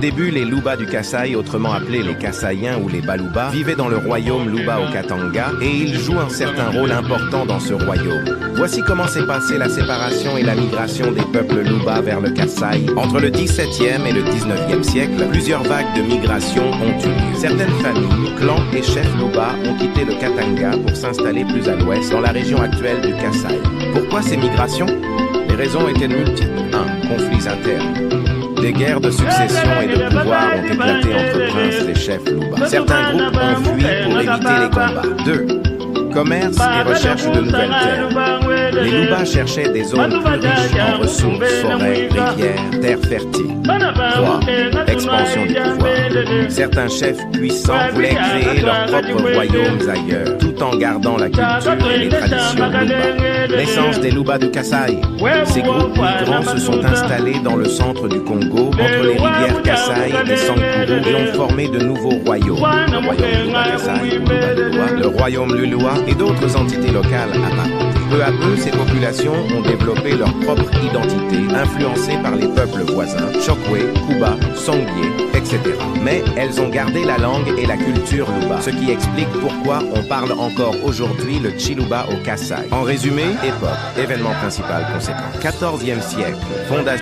Au début, les Luba du Kasaï, autrement appelés les Kasaïens ou les Baluba, vivaient dans le royaume Luba au Katanga et ils jouent un certain rôle important dans ce royaume. Voici comment s'est passée la séparation et la migration des peuples Luba vers le Kasaï. Entre le XVIIe et le XIXe siècle, plusieurs vagues de migration ont eu lieu. Certaines familles, clans et chefs Luba ont quitté le Katanga pour s'installer plus à l'ouest, dans la région actuelle du Kasaï. Pourquoi ces migrations? Les raisons étaient multiples. 1. Conflits internes. Des guerres de succession et de pouvoir ont éclaté entre princes et chefs Luba. Certains groupes ont fui pour éviter les combats. 2. Commerce et recherche de nouvelles terres. Les Luba cherchaient des zones plus riches en ressources, forêts, rivières, terres fertiles. 3. Expansion du pouvoir. Certains chefs puissants voulaient créer leurs propres royaumes ailleurs, tout en gardant la culture et les traditions Luba. Naissance des Luba du Kasaï. Ces groupes migrants se sont installés dans le centre du Congo, entre les rivières Kasaï et Sankuru, et ont formé de nouveaux royaumes. Le royaume Luba Kasaï, ou Luba Lulua, le royaume Lulua et d'autres entités locales apparentes. Peu à peu, ces populations ont développé leur propre identité, influencées par les peuples voisins, Chokwe, Kuba, Songye, etc. Mais elles ont gardé la langue et la culture Luba, ce qui explique pourquoi on parle encore aujourd'hui le Chiluba au Kasaï. En résumé, époque, événement principal conséquent. 14e siècle, fondation